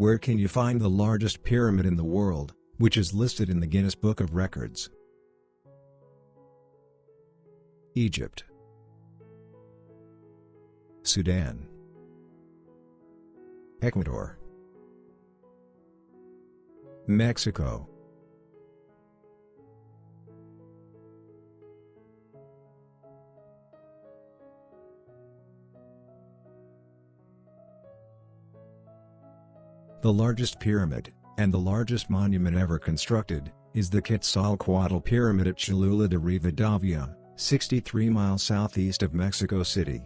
Where can you find the largest pyramid in the world, which is listed in the Guinness Book of Records? Egypt, Sudan, Ecuador, Mexico. The largest pyramid, and the largest monument ever constructed, is the Quetzalcoatl Pyramid at Cholula de Rivadavia, 63 miles southeast of Mexico City.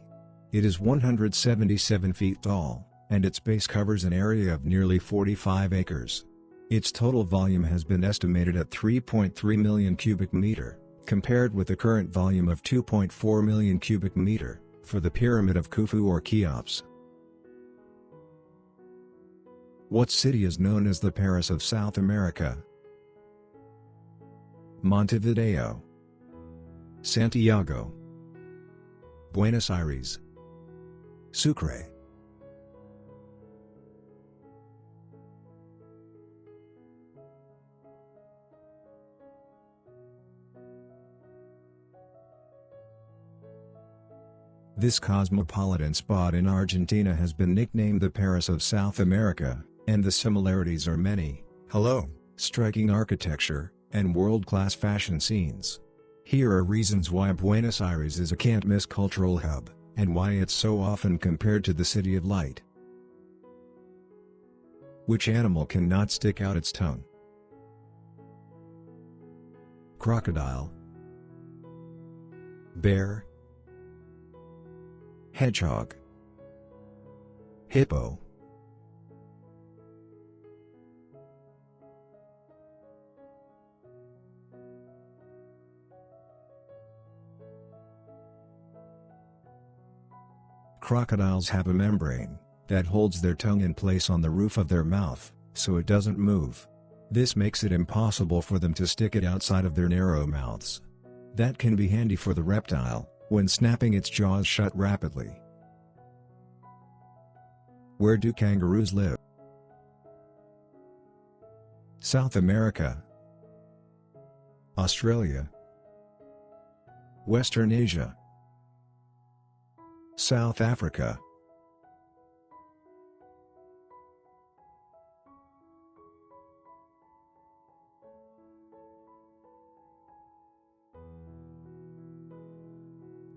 It is 177 feet tall, and its base covers an area of nearly 45 acres. Its total volume has been estimated at 3.3 million cubic meter, compared with the current volume of 2.4 million cubic meter, for the Pyramid of Khufu or Cheops. What city is known as the Paris of South America? Montevideo, Santiago, Buenos Aires, Sucre. This cosmopolitan spot in Argentina has been nicknamed the Paris of South America, and the similarities are many. Hello, striking architecture, and world-class fashion scenes. Here are reasons why Buenos Aires is a can't-miss cultural hub, and why it's so often compared to the City of Light. Which animal cannot stick out its tongue? Crocodile, bear, hedgehog, hippo. Crocodiles have a membrane that holds their tongue in place on the roof of their mouth, so it doesn't move. This makes it impossible for them to stick it outside of their narrow mouths. That can be handy for the reptile, when snapping its jaws shut rapidly. Where do kangaroos live? South America, Australia, Western Asia, South Africa.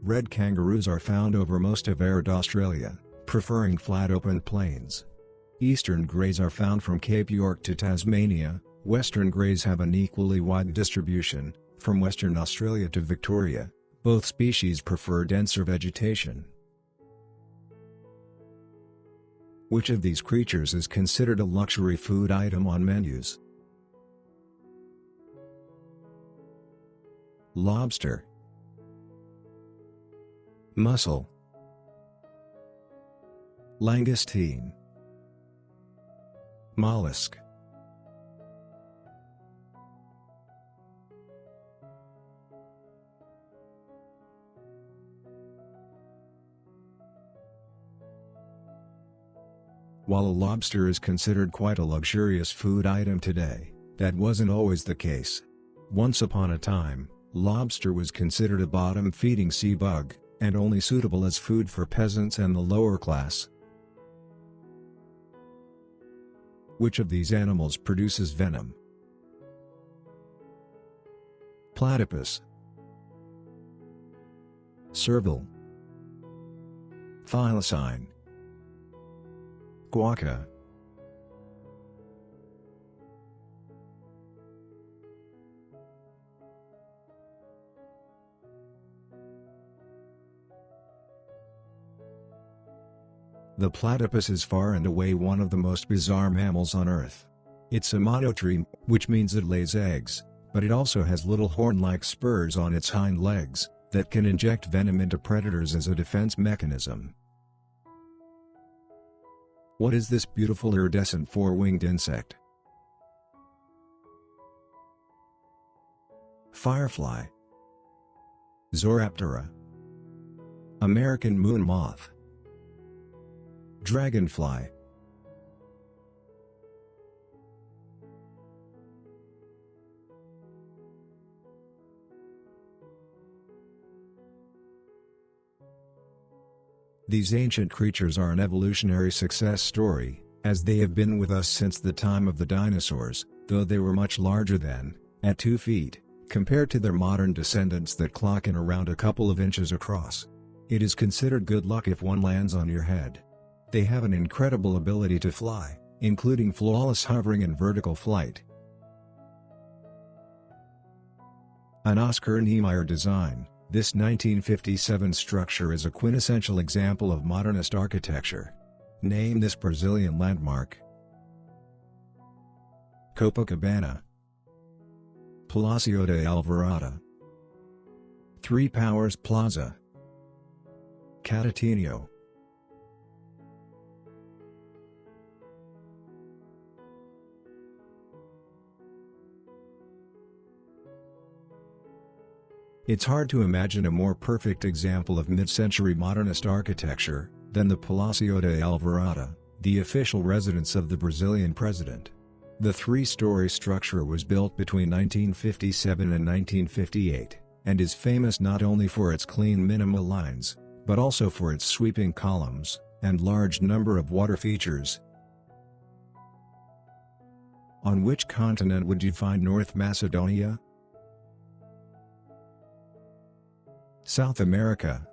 Red kangaroos are found over most of arid Australia, preferring flat open plains. Eastern greys are found from Cape York to Tasmania. Western greys have an equally wide distribution, from Western Australia to Victoria. Both species prefer denser vegetation. Which of these creatures is considered a luxury food item on menus? Lobster, mussel, langoustine, mollusk. While a lobster is considered quite a luxurious food item today, that wasn't always the case. Once upon a time, lobster was considered a bottom-feeding sea bug, and only suitable as food for peasants and the lower class. Which of these animals produces venom? Platypus, serval, thylacine, quokka. The platypus is far and away one of the most bizarre mammals on Earth. It's a monotreme, which means it lays eggs, but it also has little horn-like spurs on its hind legs, that can inject venom into predators as a defense mechanism. What is this beautiful iridescent four-winged insect? Firefly, Zoroptera, American moon moth, dragonfly. These ancient creatures are an evolutionary success story, as they have been with us since the time of the dinosaurs, though they were much larger then, at 2 feet, compared to their modern descendants that clock in around a couple of inches across. It is considered good luck if one lands on your head. They have an incredible ability to fly, including flawless hovering and vertical flight. An Oscar Niemeyer design, this 1957 structure is a quintessential example of modernist architecture. Name this Brazilian landmark. Copacabana, Palacio de Alvorada, Three Powers Plaza, Catatinho. It's hard to imagine a more perfect example of mid-century modernist architecture than the Palacio de Alvorada, the official residence of the Brazilian president. The three-story structure was built between 1957 and 1958, and is famous not only for its clean minimal lines, but also for its sweeping columns and large number of water features. On which continent would you find North Macedonia? South America,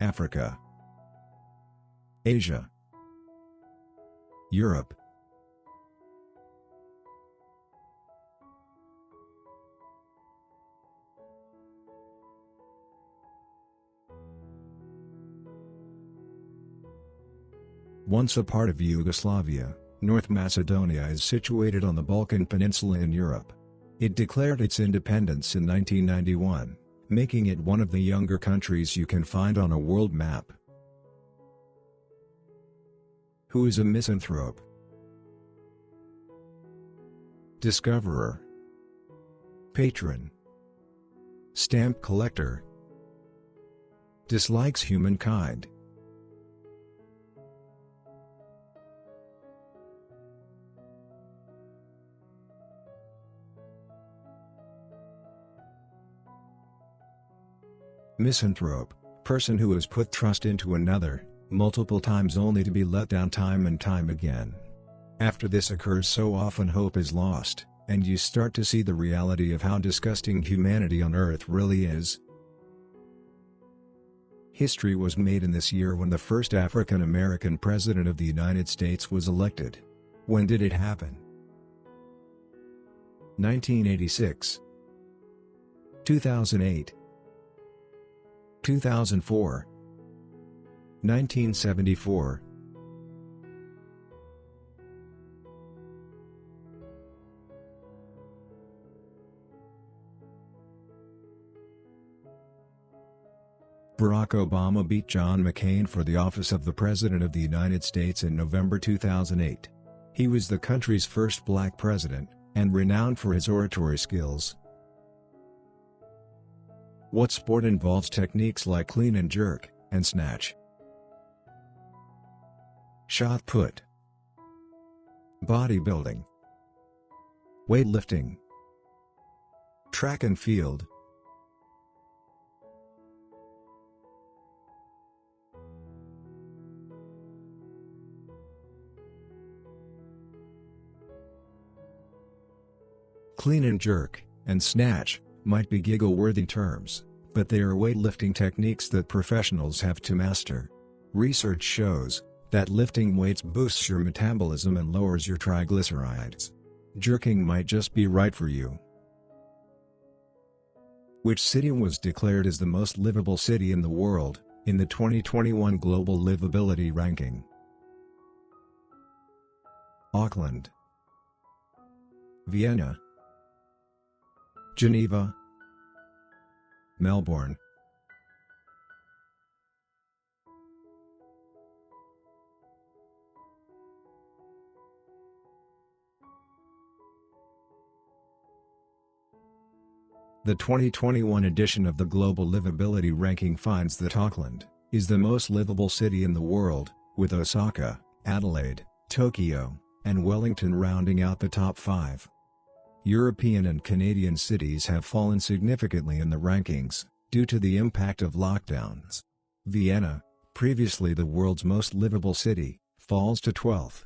Africa, Asia, Europe. Once a part of Yugoslavia, North Macedonia is situated on the Balkan Peninsula in Europe. It declared its independence in 1991. Making it one of the younger countries you can find on a world map. Who is a misanthrope? Discoverer, patron, stamp collector, dislikes humankind. Misanthrope, person who has put trust into another, multiple times only to be let down time and time again. After this occurs so often hope is lost, and you start to see the reality of how disgusting humanity on earth really is. History was made in this year when the first African American president of the United States was elected. When did it happen? 1986, 2008, 2004, 1974. Barack Obama beat John McCain for the office of the President of the United States in November 2008. He was the country's first black president, and renowned for his oratory skills. What sport involves techniques like clean and jerk, and snatch? Shot put, bodybuilding, weightlifting, track and field. Clean and jerk, and snatch might be giggle-worthy terms, but they are weightlifting techniques that professionals have to master. Research shows that lifting weights boosts your metabolism and lowers your triglycerides. Jerking might just be right for you. Which city was declared as the most livable city in the world, in the 2021 Global Livability Ranking? Auckland, Vienna, Geneva, Melbourne. The 2021 edition of the Global Livability Ranking finds that Auckland is the most livable city in the world, with Osaka, Adelaide, Tokyo, and Wellington rounding out the top 5. European and Canadian cities have fallen significantly in the rankings, due to the impact of lockdowns. Vienna, Previously the world's most livable city, falls to 12th.